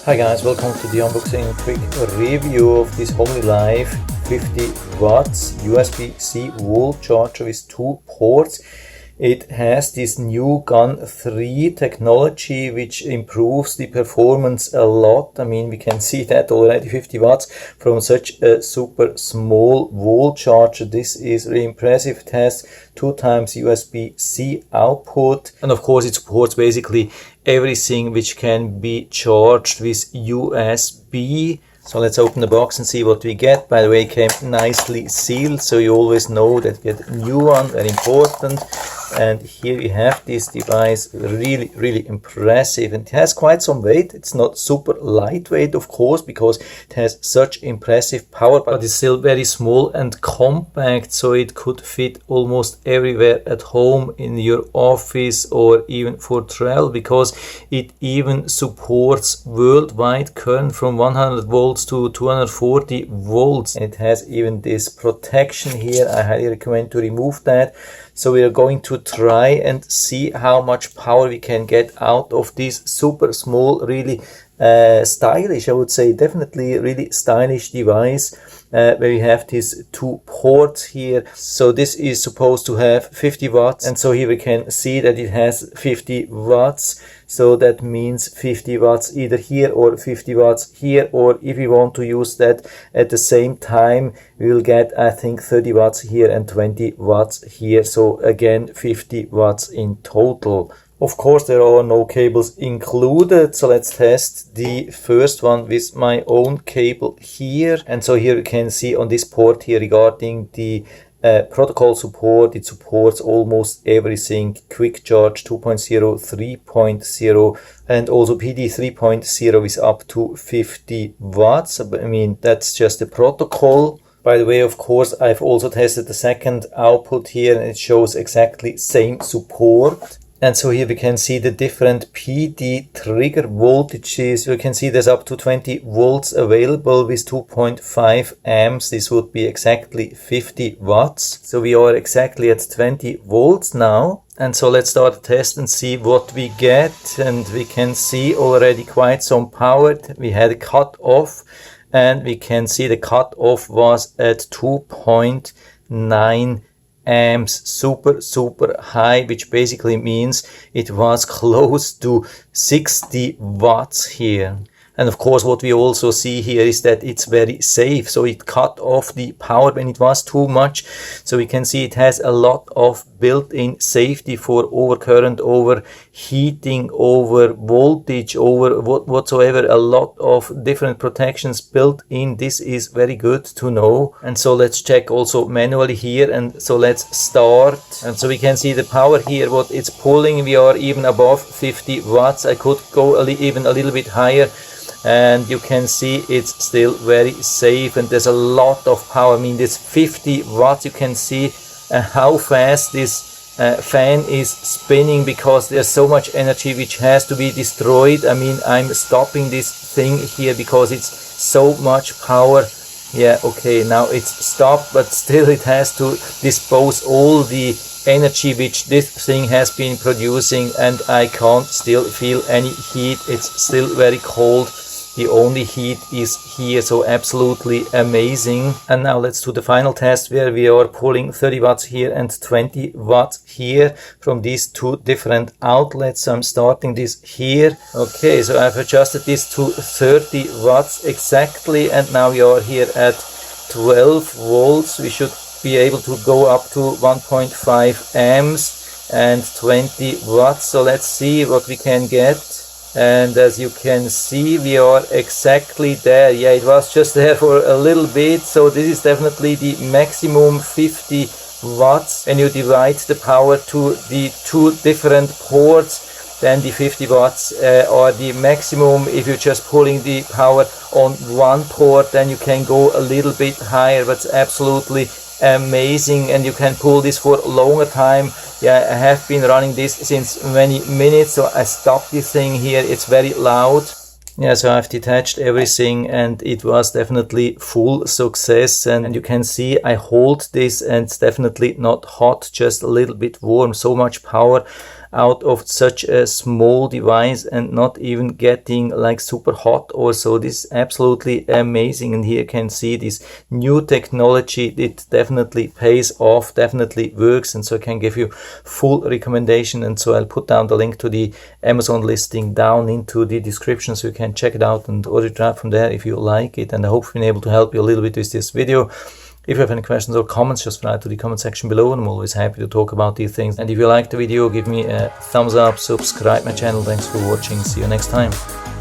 Hi guys, welcome to the unboxing quick review of this HOMELYLIFE 50 watts USB-C wall charger with 2 ports. It has this new GaN 3 technology which improves the performance a lot. I mean, we can see that already 50 watts from such a super small wall charger. This is really impressive. It has 2 times USB-C output, and of course it supports basically everything which can be charged with USB. So let's open the box and see what we get. By the way, it came nicely sealed, so you always know that you get a new one, very important. And here we have this device, really impressive, and it has quite some weight. It's not super lightweight, of course, because it has such impressive power, but it's still very small and compact, so it could fit almost everywhere at home, in your office, or even for travel, because it even supports worldwide current from 100 volts to 240 volts. And it has even this protection here. I highly recommend to remove that. So we are going to try and see how much power we can get out of this super small, really stylish, I would say, definitely really stylish device, where we have these 2 ports here. So this is supposed to have 50 watts, and so here we can see that it has 50 watts. So that means 50 watts either here or 50 watts here, or if we want to use that at the same time, we will get, I think, 30 watts here and 20 watts here. So again, 50 watts in total. Of course, there are no cables included, so let's test the first one with my own cable here. And so here you can see on this port here regarding the protocol support, it supports almost everything: quick charge 2.0, 3.0, and also PD 3.0 is up to 50 watts. I mean, that's just the protocol. By the way, of course, I've also tested the second output here, and it shows exactly same support. And so here we can see the different PD trigger voltages. You can see there's up to 20 volts available with 2.5 amps. This would be exactly 50 watts. So we are exactly at 20 volts now. And so let's start the test and see what we get. And we can see already quite some power. We had a cut off, and we can see the cut off was at 2.9 amps, super high, which basically means it was close to 60 watts here. And of course, what we also see here is that it's very safe. So it cut off the power when it was too much. So we can see it has a lot of built-in safety for overcurrent, overheating, over voltage, over whatsoever. A lot of different protections built in. This is very good to know. And so let's check also manually here. And so let's start. And so we can see the power here, what it's pulling. We are even above 50 watts. I could go even a little bit higher. And you can see it's still very safe, and there's a lot of power. I mean, this 50 watts, you can see how fast this fan is spinning, because there's so much energy which has to be destroyed. I mean, I'm stopping this thing here because it's so much power. Yeah, okay, now it's stopped, but still it has to dispose all the energy which this thing has been producing, and I can't still feel any heat. It's still very cold. The only heat is here, so absolutely amazing. And now let's do the final test, where we are pulling 30 watts here and 20 watts here from these 2 different outlets. So I'm starting this here. Okay, so I've adjusted this to 30 watts exactly, and now we are here at 12 volts. We should be able to go up to 1.5 amps and 20 watts. So let's see what we can get. And as you can see, we are exactly there. Yeah, it was just there for a little bit. So this is definitely the maximum 50 watts. When you divide the power to the 2 different ports, then the 50 watts are the maximum. If you're just pulling the power on one port, then you can go a little bit higher. But it's absolutely amazing, and you can pull this for a longer time. Yeah, I have been running this since many minutes, so I stopped this thing here. It's very loud. Yeah, so I've detached everything, and it was definitely full success. And you can see I hold this, and it's definitely not hot, just a little bit warm. So much power out of such a small device and not even getting like super hot or so. This is absolutely amazing, and here you can see this new technology. It definitely pays off, definitely works, and so I can give you full recommendation. And so I'll put down the link to the Amazon listing down into the description so you can check it out and order it out from there if you like it. And I hope I've been able to help you a little bit with this video. If you have any questions or comments, just write to the comment section below, and I'm always happy to talk about these things. And if you liked the video, give me a thumbs up, subscribe my channel. Thanks for watching. See you next time.